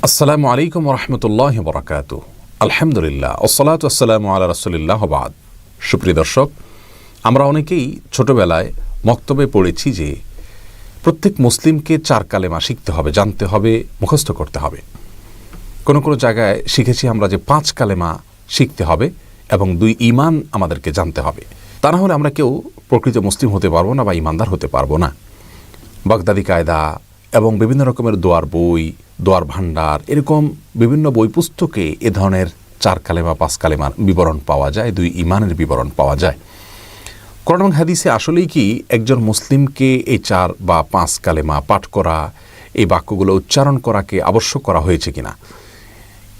আসসালামু আলাইকুম রহমতুল্লাহ বরকাত। আলহামদুলিল্লাহ ওসসালাতু ওয়াসসালামু আলা রাসূলিল্লাহ বাদ। সুপ্রিয় দর্শক, আমরা অনেকেই ছোটবেলায় মক্তবে পড়েছি যে প্রত্যেক মুসলিমকে 4 কালেমা শিখতে হবে, জানতে হবে, মুখস্থ করতে হবে। কোনো কোনো জায়গায় শিখেছি আমরা যে 5 কালেমা শিখতে হবে এবং 2 ঈমান আমাদেরকে জানতে হবে। তা না হলে আমরা কেউ প্রকৃত মুসলিম হতে পারবো না বা ঈমানদার হতে পারবো না। বাগদাদি কায়দা এবং বিভিন্ন রকমের দোয়ার বই, দোয়ার ভান্ডার, এরকম বিভিন্ন বই পুস্তকে এ ধরনের 4 কালেমা 5 কালেমার বিবরণ পাওয়া যায়, 2 ঈমানের বিবরণ পাওয়া যায়। কোরআন এবং হাদিসে আসলেই কি একজন মুসলিমকে এই 4 বা 5 কালেমা পাঠ করা, এই বাক্যগুলো উচ্চারণ করাকে আবশ্যক করা হয়েছে কিনা,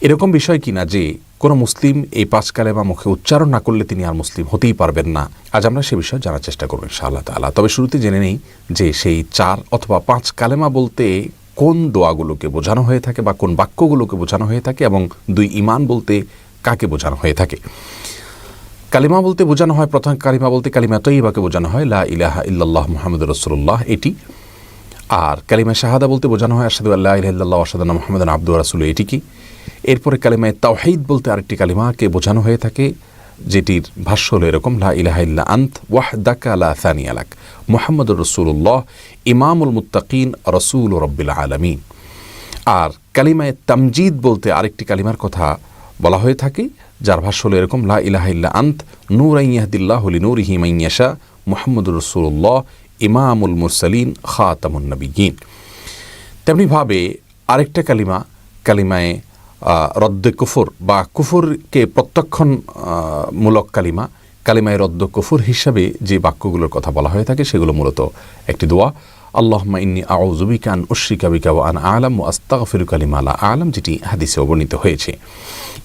এরকম বিষয় কিনা যে কোনো মুসলিম এই 5 কালেমা মুখে উচ্চারণ না করলে তিনি আর মুসলিম হতেই পারবেন না। আজ আমরা সে বিষয়ে জানার চেষ্টা করব ইনশাআল্লাহ তাআলা। তবে শুরুতে জেনে নেই যে সেই 4 অথবা 5 কালেমা বলতে কোন দোয়াগুলোকে বোঝানো হয়ে থাকে বা কোন বাক্যগুলোকে বোঝানো হয়ে থাকে এবং 2 ঈমান বলতে কাকে বোঝানো হয়ে থাকে। কালিমা বলতে বোঝানো হয়, প্রথম কালিমা বলতে কালিমা তয়্যিবাকে বোঝানো হয়, লা ইলাহা ইল্লাল্লাহ মুহাম্মাদুর রাসূলুল্লাহ, এটি। আর কালিমা শাহাদা বলতে বোঝানো হয় আশহাদু আল্লা ইলাহা ইল্লাল্লাহ ওয়া আশহাদু আন্না মুহাম্মাদান আবদুহু ওয়া রাসূলুহু, এটি কি। এরপরে কালিমায়ে তাওহীদ বলতে আরেকটি কালিমাকে বোঝানো হয়ে থাকে, যেটির ভাষ্য হলো এরকম, লা ইলাহা ইল্লা আনত ওয়াহদাকা লা সানিয়া লাক মুহাম্মাদুর রাসূলুল্লাহ ইমামুল মুত্তাকিন রাসূলু রাব্বিল আলামিন। আর কালিমায়ে তামজিদ বলতে আরেকটি কালিমার কথা বলা হয়ে থাকে, যার ভাষ্য হলো এরকম, লা ইলাহা ইল্লা আনত নূরান ইয়াহদিল্লাহু লিনূরিহি মান ইয়াশা মুহাম্মাদুর রাসূলুল্লাহ ইমামুল মুরসালিন খাতামুন নবিয়্যিন। তেমনিভাবে আরেকটা কালিমা, কালিমায়ে রদ্দে কুফর বা কুফরকে প্রত্যাখ্যান মূলক কালিমা, কালিমায়ে রদ্দ কুফর হিসাবে যে বাক্যগুলোর কথা বলা হয়ে থাকে সেগুলো মূলত একটি দোয়া, আল্লাহুম্মা ইন্নী আউযু বিকা আন উশরিকা বিকা ওয়া আনা আ'লাম ওয়া আস্তাগফিরুকা লিমা লা আ'লাম, যেটি হাদিসে বর্ণিত হয়েছে।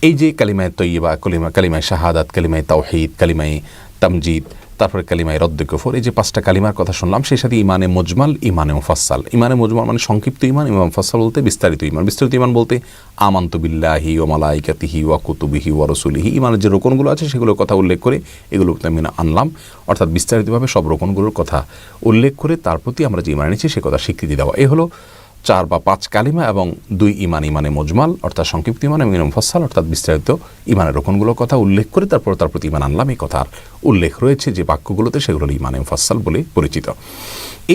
এই যে কালিমায়ে তয়্যিবা, কালিমায়ে শাহাদাত, কালিমায়ে তাওহীদ, কালিমায়ে তামজিদ, তারপরে কালিমায়ে রদ্দে কুফর, এই যে 5টা কালিমার কথা শুনলাম, সেই সাথে ইমানে মুজমাল, ইমানে মুফাসসাল। ইমানে মুজমাল মানে সংক্ষিপ্ত ঈমান, ইমানে মুফাসসাল বলতে বিস্তারিত ঈমান। বিস্তারিত ঈমান বলতে আমানতু বিল্লাহি ওয়া মালাইকাতিহি ওয়া কুতুবিহি ওয়া রাসূলিহি, ঈমানের যে রোকনগুলো আছে সেগুলোর কথা উল্লেখ করে এগুলোকে আমি আনলাম, অর্থাৎ বিস্তারিতভাবে সব রোকনগুলোর কথা উল্লেখ করে তার প্রতি আমরা যে ঈমান এনেছি সে কথা স্বীকৃতি দেওয়া। এ হলো 4 বা 5 কালিমা এবং 2 ঈমান, ইমানে মুজমাল অর্থাৎ সংক্ষিপ্ত ঈমান এবং ইমানে মুফাসসাল অর্থাৎ বিস্তারিত ঈমানের রোকনগুলোর কথা উল্লেখ করে তারপর তার প্রতি ঈমান আনলাম। এই কথার উল্লেখ রয়েছে যে বাক্যগুলোতে, সেগুলো ইমানে মুফাসসাল বলে পরিচিত।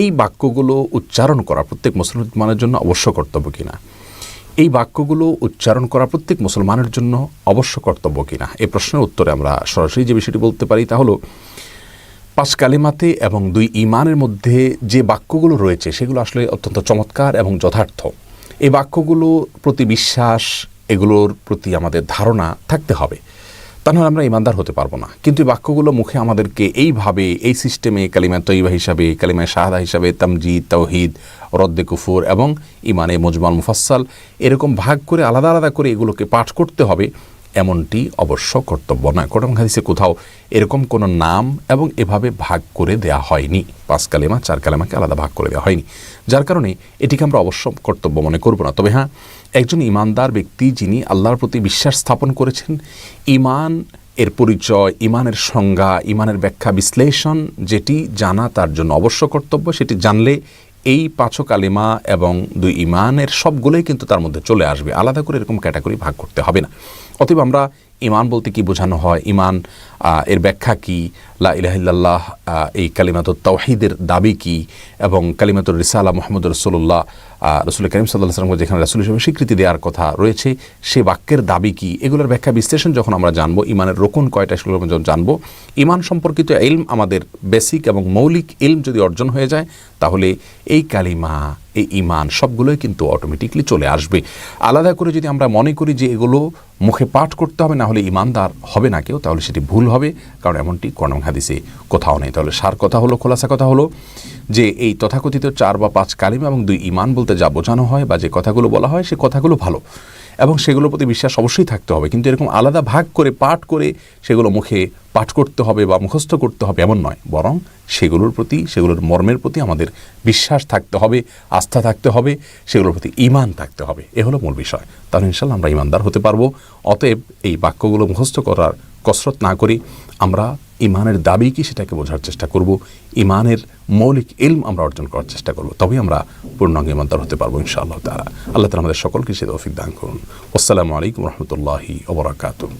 এই বাক্যগুলো উচ্চারণ করা প্রত্যেক মুসলমানের জন্য অবশ্য কর্তব্য কিনা, এই বাক্যগুলো উচ্চারণ করা প্রত্যেক মুসলমানের জন্য অবশ্য কর্তব্য কিনা, এই প্রশ্নের উত্তরে আমরা সরাসরি যে বিষয়টি বলতে পারি তা হলো 5 কালিমাতে এবং 2 ঈমানের মধ্যে যে বাক্যগুলো রয়েছে সেগুলো আসলে অত্যন্ত চমৎকার এবং যথার্থ। এই বাক্যগুলো প্রতি বিশ্বাস, এগুলোর প্রতি আমাদের ধারণা থাকতে হবে, তা নাহলে আমরা ঈমানদার হতে পারবো না। কিন্তু এই বাক্যগুলো মুখে আমাদেরকে এইভাবে, এই সিস্টেমে কালিমা তয়্যিবা হিসাবে, কালিমা শাহাদা হিসাবে, তামজিদ, তাওহীদ, রদ্দে কুফর এবং ইমানে মুজমাল মুফাসসাল এরকম ভাগ করে আলাদা আলাদা করে এগুলোকে পাঠ করতে হবে, এমনটি অবশ্য কর্তব্য নয়। কোরআন হাদিসে কোথাও এরকম কোনো নাম এবং এভাবে ভাগ করে দেয়া হয়নি। 5 কালেমা 4 কালেমাকে আলাদা ভাগ করে দেওয়া হয়নি, যার কারণে এটিকে আমরা অবশ্য কর্তব্য মনে করব না। তবে হ্যাঁ, একজন ঈমানদার ব্যক্তি যিনি আল্লাহর প্রতি বিশ্বাস স্থাপন করেছেন, ঈমান এর পরিচয়, ঈমানের সংজ্ঞা, ঈমানের ব্যাখ্যা বিশ্লেষণ যেটি জানা তার জন্য অবশ্য কর্তব্য, সেটি জানলে এই 5 কালিমা এবং 2 ঈমানের সবগুলোই কিন্তু তার মধ্যে চলে আসবে, আলাদা করে এরকম ক্যাটাগরি ভাগ করতে হবে না। অতএব আমরা ঈমান বলতে কি বোঝানো হয়, ঈমান এর ব্যাখ্যা কি, লা ইলাহা ইল্লাল্লাহ এই কালিমাতুত তাওহীদের দাবি কি, এবং কালিমাতুর রিসালা মুহাম্মদুর রাসূলুল্লাহ রাসূল কারীম সাল্লাল্লাহু আলাইহি ওয়াসাল্লামকে যেখানে রাসূল হিসেবে স্বীকৃতি দেওয়ার কথা রয়েছে সে বাক্যের দাবি কি, এগুলোর ব্যাখ্যা বিশ্লেষণ যখন আমরা জানবো, ঈমানের রোকন কয়টা সেগুলো যখন জানবো, ঈমান সম্পর্কিত ইলম আমাদের বেসিক এবং মৌলিক ইলম যদি অর্জন হয়ে যায়, তাহলে এই কালিমা, এই ঈমান সবগুলোই কিন্তু অটোমেটিকলি চলে আসবে। আলাদা করে যদি আমরা মনে করি যে এগুলো মুখে পাঠ করতে হবে না হলে ঈমানদার হবে না কেউ, তাহলে সেটি ভুল হবে, কারণ এমনটি কোরআন হাদিসে কোথাও নেই। তাহলে সার কথা হলো, খোলাসা কথা হলো যে এই তথাকথিত 4 বা 5 কালিমা এবং 2 ঈমান বলতে যা বোঝানো হয় বা যে কথাগুলো বলা হয় সে কথাগুলো ভালো এবং সেগুলোর প্রতি বিশ্বাস অবশ্যই থাকতে হবে, কিন্তু এরকম আলাদা ভাগ করে পাঠ করে সেগুলো মুখে পাঠ করতে হবে বা মুখস্থ করতে হবে এমন নয়, বরং সেগুলোর প্রতি, সেগুলোর মর্মের প্রতি আমাদের বিশ্বাস থাকতে হবে, আস্থা থাকতে হবে, সেগুলোর প্রতি ঈমান থাকতে হবে। এ হলো মূল বিষয়। তাহলে ইনশাআল্লাহ আমরা ঈমানদার হতে পারবো। অতএব এই বাক্যগুলো মুখস্থ করার কসরত না করি আমরা ইমানের দাবি কি সেটাকে বোঝার চেষ্টা করব, ইমানের মৌলিক ইলম আমরা অর্জন করার চেষ্টা করব, তবেই আমরা পূর্ণাঙ্গ ইমানদার হতে পারবো ইনশাআল্লাহ তাআলা। আল্লাহ তাআলা আমাদের সকলকে সে তৌফিক দান করুন। আসসালামু আলাইকুম ওয়া রাহমাতুল্লাহি ওয়া বারাকাতুহু।